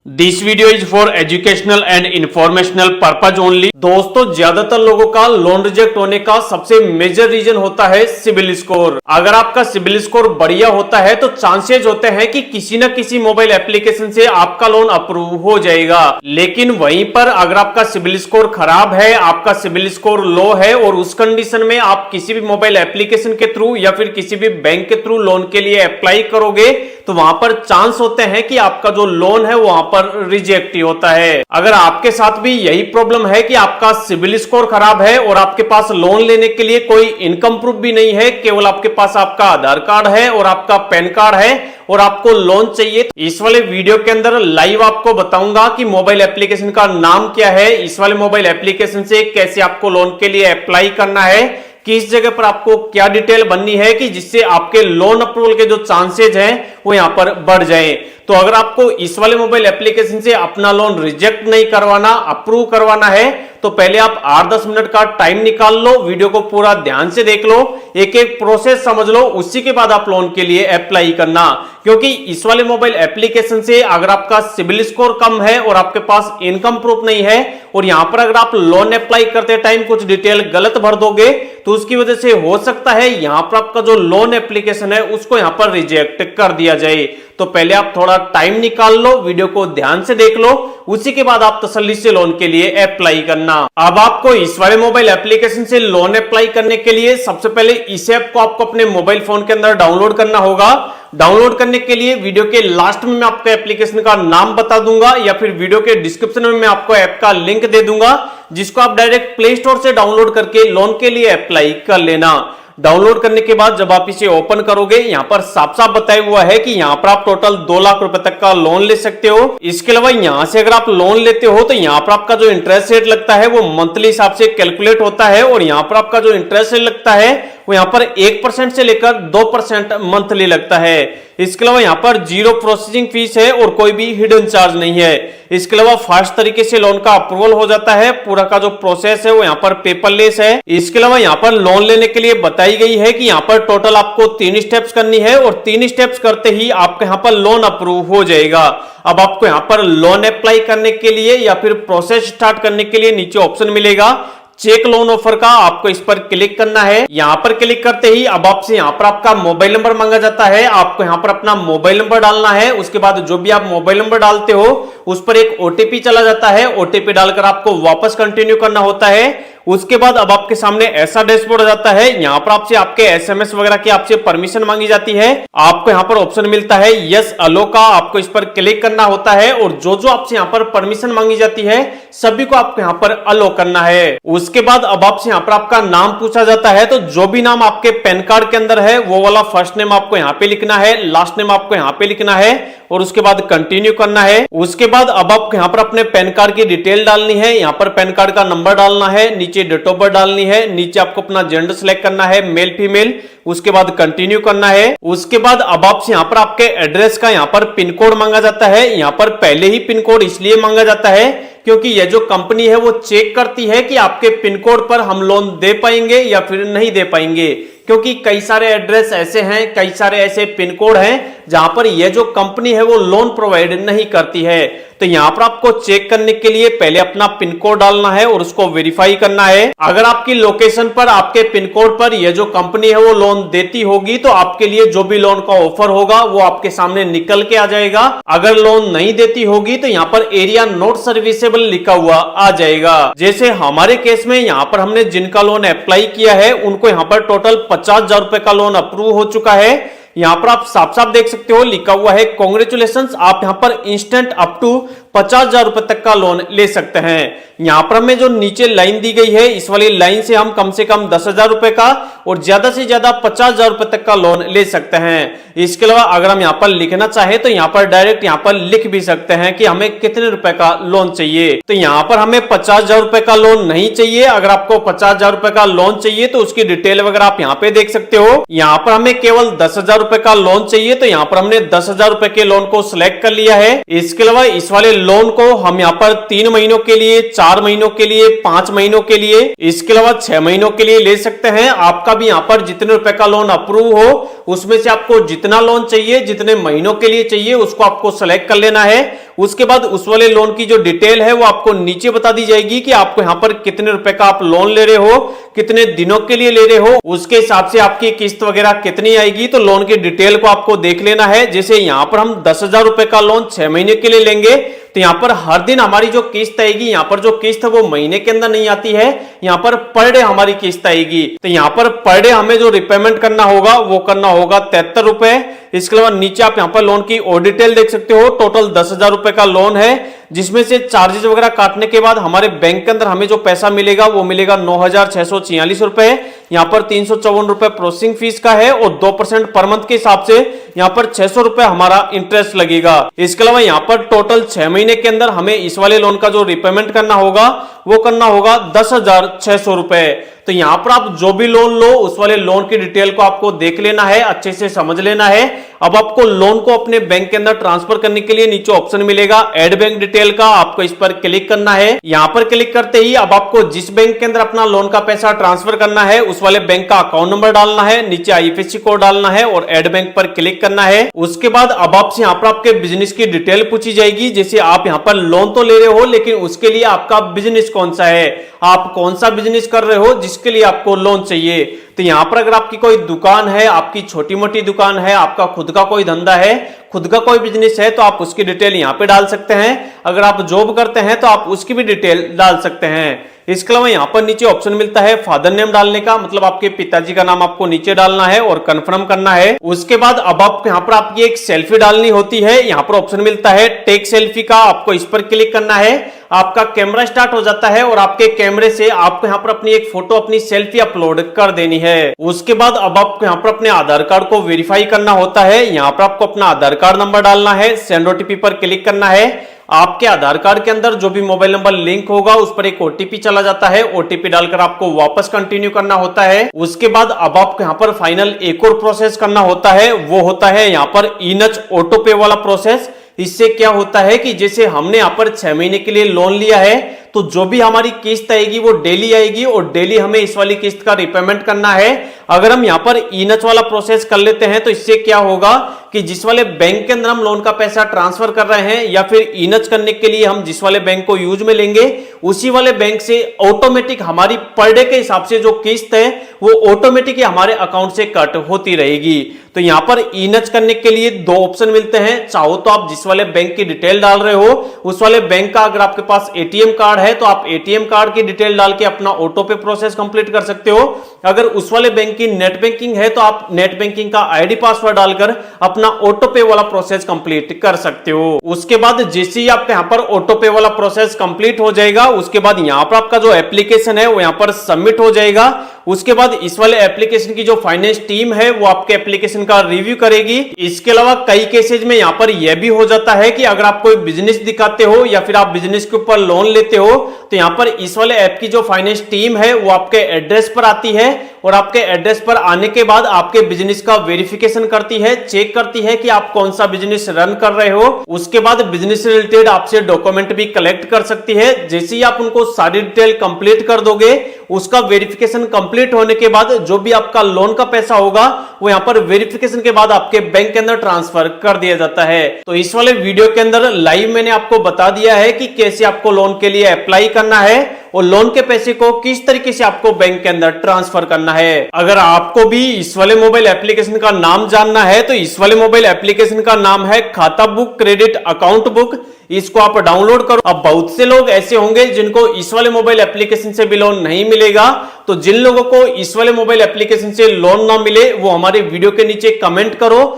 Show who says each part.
Speaker 1: This video is for educational and informational purpose only. दोस्तों, ज्यादातर लोगों का लोन रिजेक्ट होने का सबसे मेजर रीजन होता है सिबिल स्कोर। अगर आपका सिबिल स्कोर बढ़िया होता है तो चांसेस होते हैं कि किसी न किसी मोबाइल एप्लीकेशन से आपका लोन अप्रूव हो जाएगा। लेकिन वहीं पर अगर आपका सिबिल स्कोर खराब है, आपका सिबिल स्कोर लो है और उस कंडीशन में आप किसी भी मोबाइल एप्लीकेशन के थ्रू या फिर किसी भी बैंक के थ्रू लोन के लिए अप्लाई करोगे तो वहां पर चांस होते हैं कि आपका जो लोन है वहां पर रिजेक्ट ही होता है। अगर आपके साथ भी यही प्रॉब्लम है कि आपका सिबिल स्कोर खराब है और आपके पास लोन लेने के लिए कोई इनकम प्रूफ भी नहीं है, केवल आपके पास आपका आधार कार्ड है और आपका पैन कार्ड है और आपको लोन चाहिए, इस वाले वीडियो के अंदर लाइव आपको बताऊंगा कि मोबाइल एप्लीकेशन का नाम क्या है, इस वाले मोबाइल एप्लीकेशन से कैसे आपको लोन के लिए अप्लाई करना है, किस जगह पर आपको क्या डिटेल बननी है कि जिससे आपके लोन अप्रूवल के जो चांसेज हैं वो यहां पर बढ़ जाएं। तो अगर आपको इस वाले मोबाइल एप्लीकेशन से अपना लोन रिजेक्ट नहीं करवाना, अप्रूव करवाना है तो पहले आप 8-10 मिनट का टाइम निकाल लो, वीडियो को पूरा ध्यान से देख लो, एक एक प्रोसेस समझ लो, उसी के बाद आप लोन के लिए अप्लाई करना। क्योंकि इस वाले मोबाइल एप्लीकेशन से अगर आपका सिबिल स्कोर कम है और आपके पास इनकम प्रूफ नहीं है और यहां पर अगर आप लोन अप्लाई करते टाइम कुछ डिटेल गलत भर दोगे तो उसकी वजह से हो सकता है यहां पर आपका जो लोन एप्लीकेशन है उसको यहां पर रिजेक्ट कर दिया जाए। तो पहले आप थोड़ा टाइम निकाल लो, वीडियो को ध्यान से देख लो, उसी के बाद आप तसल्ली से लोन के लिए अप्लाई करना। अब आपको इस वाले मोबाइल एप्लीकेशन से लोन अप्लाई करने के लिए सबसे पहले इस ऐप को आपको अपने मोबाइल फोन के अंदर डाउनलोड करना होगा। डाउनलोड करने के लिए वीडियो के लास्ट में मैं आपको एप्लीकेशन का नाम बता दूंगा या फिर वीडियो के डिस्क्रिप्शन में मैं आपको ऐप का लिंक दे दूंगा, जिसको आप डायरेक्ट प्ले स्टोर से डाउनलोड करके लोन के लिए अप्लाई कर लेना। डाउनलोड करने के बाद जब आप इसे ओपन करोगे यहां पर साफ साफ बताया हुआ है कि यहां पर आप टोटल 2 लाख रुपए तक का लोन ले सकते हो। इसके अलावा यहां से अगर आप लोन लेते हो तो यहां पर आपका जो इंटरेस्ट रेट लगता है वो मंथली हिसाब से कैलकुलेट होता है और यहां पर आपका जो इंटरेस्ट रेट लगता है वो यहां पर 1% से लेकर 2% मंथली लगता है। इसके अलावा यहां पर 0 प्रोसेसिंग फीस है और कोई भी हिडन चार्ज नहीं है। इसके अलावा फास्ट तरीके से लोन का अप्रूवल हो जाता है, पूरा का जो प्रोसेस है वो यहां पर पेपरलेस है। इसके अलावा यहां पर लोन लेने के लिए बताई गई है कि यहां पर टोटल आपको 3 स्टेप्स करनी है और 3 स्टेप्स करते ही आपके यहां पर लोन अप्रूव हो जाएगा। अब आपको यहां पर लोन अप्लाई करने के लिए या फिर प्रोसेस स्टार्ट करने के लिए नीचे ऑप्शन मिलेगा चेक लोन ऑफर का, आपको इस पर क्लिक करना है। यहां पर क्लिक करते ही अब आपसे यहां पर आपका मोबाइल नंबर मांगा जाता है, आपको यहां पर अपना मोबाइल नंबर डालना है। उसके बाद जो भी आप मोबाइल नंबर डालते हो उस पर एक ओटीपी चला जाता है, ओटीपी डालकर आपको वापस कंटिन्यू करना होता है। उसके बाद अब आपके सामने ऐसा डैशबोर्ड आ जाता है, यहां पर आपसे आपके एसएमएस वगैरह की आपसे परमिशन मांगी जाती है। आपको यहां पर ऑप्शन मिलता है यस अलो का, आपको इस पर क्लिक करना होता है और जो जो आपसे यहां पर परमिशन मांगी जाती है सभी को आपको यहां पर अलो करना है। उसके बाद अब आपसे यहां पर आपका नाम पूछा जाता है, तो जो भी नाम आपके पैन कार्ड के अंदर है वो वाला फर्स्ट नेम आपको यहां पे लिखना है, लास्ट नेम आपको यहां पे लिखना है और उसके बाद कंटिन्यू करना है। उसके बाद अब आपको यहां पर अपने पैन कार्ड की डिटेल डालनी है, यहां पर पैन कार्ड का नंबर डालना है, नीचे डेट ऑफ बर्थ डालनी है, नीचे आपको अपना जेंडर सिलेक्ट करना है, मेल फीमेल, उसके बाद कंटिन्यू करना है। उसके बाद अब आपसे यहां पर आपके एड्रेस का यहां पर पिन कोड मांगा जाता है। यहां पर पहले ही पिन कोड इसलिए मांगा जाता है क्योंकि यह जो कंपनी है वो चेक करती है कि आपके पिन कोड पर हम लोन दे पाएंगे या फिर नहीं दे पाएंगे, क्योंकि कई सारे एड्रेस ऐसे हैं, कई सारे ऐसे पिन कोड हैं जहां पर यह जो कंपनी है वो लोन प्रोवाइड नहीं करती है। तो यहां पर आपको चेक करने के लिए पहले अपना पिन कोड डालना है और उसको वेरीफाई करना है। अगर आपकी लोकेशन पर आपके पिन कोड पर यह जो कंपनी है वो लोन देती होगी तो आपके लिए जो भी लोन का ऑफर होगा वो आपके सामने निकल के आ जाएगा। अगर लोन नहीं देती होगी तो यहाँ पर एरिया नॉट सर्विसेबल लिखा हुआ आ जाएगा। जैसे हमारे केस में यहाँ पर हमने जिनका लोन अप्लाई किया है उनको यहाँ पर टोटल 50,000 रुपए का लोन अप्रूव हो चुका है। यहां पर आप साफ साफ देख सकते हो लिखा हुआ है कांग्रेचुलेशंस, आप यहां पर इंस्टेंट अप टू 50,000 रुपए तक का लोन ले सकते हैं। यहां पर हमें जो नीचे लाइन दी गई है इस वाली लाइन से हम कम 10,000 रुपए का और ज्यादा से ज्यादा 50,000 रुपए तक का लोन ले सकते हैं। इसके अलावा अगर हम यहां पर लिखना चाहे तो यहां पर डायरेक्ट यहां पर लिख भी सकते हैं कि हमें कितने रुपए का लोन चाहिए। तो यहां पर हमें 50,000 रुपए का लोन नहीं चाहिए। अगर आपको 50,000 रुपए का लोन चाहिए तो उसकी डिटेल वगैरह आप यहां पे देख सकते हो। यहां पर हमें केवल 10,000 रुपए का लोन चाहिए तो यहां पर हमने 10,000 रुपए के लोन को सिलेक्ट कर लिया है। इसके अलावा इस वाले लोन को हम यहां पर 3 महीनों के लिए, 4 महीनों के लिए, 5 महीनों के लिए, इसके अलावा 6 महीनों के लिए ले सकते हैं। आपका भी यहां पर जितने रुपए का लोन अप्रूव हो उसमें से आपको जितना लोन चाहिए, जितने महीनों के लिए चाहिए उसको आपको सेलेक्ट कर लेना है। उसके बाद उस वाले लोन की जो डिटेल है वो आपको नीचे बता दी जाएगी कि आपको यहाँ पर कितने रुपए का आप लोन ले रहे हो, कितने दिनों के लिए ले रहे हो, उसके हिसाब से आपकी किस्त वगैरह कितनी आएगी। तो लोन की डिटेल को आपको देख लेना है। जैसे यहाँ पर हम 10,000 रुपए का लोन 6 महीने के लिए लेंगे तो यहाँ पर हर दिन हमारी जो किस्त आएगी, यहाँ पर जो किस्त है वो महीने के अंदर नहीं आती है, यहाँ पर पर डे हमारी किस्त आएगी। तो यहाँ पर पर डे हमें जो रिपेमेंट करना होगा वो करना होगा 73 रुपए। इसके अलावा नीचे आप यहाँ पर लोन की और डिटेल देख सकते हो। टोटल 10,000 रुपए का लोन है, जिसमें से चार्जेस वगैरह काटने के बाद हमारे बैंक के अंदर हमें जो पैसा मिलेगा वो मिलेगा 9,646 रुपए। यहाँ पर 354 रुपए प्रोसेसिंग फीस का है और 2% पर मंथ के हिसाब से यहाँ पर 600 रुपए हमारा इंटरेस्ट लगेगा। इसके अलावा यहाँ पर टोटल 6 महीने के अंदर हमें इस वाले लोन का जो रिपेमेंट करना होगा वो करना होगा 10,600 रुपए। तो यहाँ पर आप जो भी लोन लो उस वाले लोन की डिटेल को आपको देख लेना है, अच्छे से समझ लेना है। अब आपको लोन को अपने बैंक के अंदर ट्रांसफर करने के लिए नीचे ऑप्शन मिलेगा ऐड बैंक डिटेल का, आपको इस पर क्लिक करना है। यहाँ पर क्लिक करते ही अब आपको जिस बैंक के अंदर अपना लोन का पैसा ट्रांसफर करना है उस वाले बैंक का अकाउंट नंबर डालना है, नीचे IFSC कोड डालना है और ऐड बैंक पर क्लिक करना है। उसके बाद अब आपसे यहाँ पर आपके बिजनेस की डिटेल पूछी जाएगी। जैसे आप यहाँ पर लोन तो ले रहे हो लेकिन उसके लिए आपका बिजनेस कौन सा है, आप कौन सा बिजनेस कर रहे हो जिसके लिए आपको लोन चाहिए। तो यहां पर अगर आपकी कोई दुकान है, आपकी छोटी मोटी दुकान है, आपका खुद का कोई धंधा है, खुद का कोई बिजनेस है तो आप उसकी डिटेल यहां पे डाल सकते हैं। अगर आप जॉब करते हैं तो आप उसकी भी डिटेल डाल सकते हैं। इसके अलावा यहाँ पर नीचे ऑप्शन मिलता है फादर नेम डालने का, मतलब आपके पिताजी का नाम आपको नीचे डालना है और कंफर्म करना है। उसके बाद अब आप यहाँ पर आपकी एक सेल्फी डालनी होती है। यहाँ पर ऑप्शन मिलता है टेक सेल्फी का, आपको इस पर क्लिक करना है। आपका कैमरा स्टार्ट हो जाता है और आपके कैमरे से आपको यहाँ पर अपनी एक फोटो, अपनी सेल्फी अपलोड कर देनी है। उसके बाद अब आपको यहाँ पर अपने आधार कार्ड को वेरीफाई करना होता है। यहाँ पर आपको अपना आधार कार्ड नंबर डालना है, सेंड OTP पर क्लिक करना है। आपके आधार कार्ड के अंदर जो भी मोबाइल नंबर लिंक होगा उस पर एक OTP चला जाता है, OTP डालकर आपको वापस कंटिन्यू करना होता है। उसके बाद अब आपको यहाँ पर फाइनल एक और प्रोसेस करना होता है, वो होता है यहाँ पर इनच ऑटो पे वाला प्रोसेस। इससे क्या होता है कि जैसे हमने यहाँ पर 6 महीने के लिए लोन लिया है तो जो भी हमारी किस्त आएगी वो डेली आएगी और डेली हमें इस वाली किस्त का रिपेमेंट करना है। अगर हम यहाँ पर इनच वाला प्रोसेस कर लेते हैं तो इससे क्या होगा कि जिस वाले बैंक के अंदर हम लोन का पैसा ट्रांसफर कर रहे हैं या फिर इनच करने के लिए हम जिस वाले बैंक को यूज में लेंगे उसी वाले बैंक से ऑटोमेटिक हमारी पर डे के हिसाब से जो किस्त है वो ऑटोमेटिक हमारे अकाउंट से कट होती रहेगी। तो यहाँ पर इनच करने के लिए 2 ऑप्शन मिलते हैं। चाहो तो आप जिस वाले बैंक की डिटेल डाल रहे हो उस वाले बैंक का अगर आपके पास ATM कार्ड है तो आप ATM कार्ड की डिटेल डाल के अपना ऑटो पे प्रोसेस कंप्लीट कर सकते हो। अगर उस वाले बैंक की नेट बैंकिंग है तो आप नेट बैंकिंग का ID पासवर्ड डालकर अपना ऑटो पे वाला प्रोसेस कंप्लीट कर सकते हो। उसके बाद जैसे ही आपका यहाँ पर ऑटो पे वाला प्रोसेस कंप्लीट हो जाएगा उसके बाद यहाँ पर आपका जो एप्लीकेशन है वो यहाँ पर सबमिट हो जाएगा। उसके बाद इस वाले एप्लीकेशन की जो फाइनेंस टीम है वो आपके एप्लीकेशन का रिव्यू करेगी। इसके अलावा कई केसेज में यहाँ पर यह भी हो जाता है कि अगर आप कोई बिजनेस दिखाते हो या फिर आप बिजनेस के ऊपर लोन लेते हो तो यहाँ पर इस वाले ऐप की जो फाइनेंस टीम है वो आपके एड्रेस पर आती है और आपके एड्रेस पर आने के बाद आपके बिजनेस का वेरिफिकेशन करती है, चेक करती है कि आप कौन सा बिजनेस रन कर रहे हो। उसके बाद बिजनेस से रिलेटेड आपसे डॉक्यूमेंट भी कलेक्ट कर सकती है। जैसे ही आप उनको सारी डिटेल कंप्लीट कर दोगे उसका वेरिफिकेशन कंप्लीट होने के बाद जो भी आपका लोन का पैसा होगा वो यहाँ पर वेरिफिकेशन के बाद आपके बैंक के अंदर ट्रांसफर कर दिया जाता है। तो इस वाले वीडियो के अंदर लाइव मैंने आपको बता दिया है कि कैसे आपको लोन के लिए अप्लाई करना है और लोन के पैसे को किस तरीके से आपको बैंक के अंदर ट्रांसफर करना है। अगर आपको भी इस वाले मोबाइल एप्लीकेशन का नाम जानना है तो इस वाले मोबाइल एप्लीकेशन का नाम है खाता बुक क्रेडिट अकाउंट बुक। इसको आप डाउनलोड करो। अब बहुत से लोग ऐसे होंगे जिनको इस वाले मोबाइल एप्लीकेशन से भी लोन नहीं मिलेगा, तो जिन लोगों को इस वाले मोबाइल एप्लीकेशन से लोन ना मिले वो हमारे वीडियो के नीचे कमेंट करो।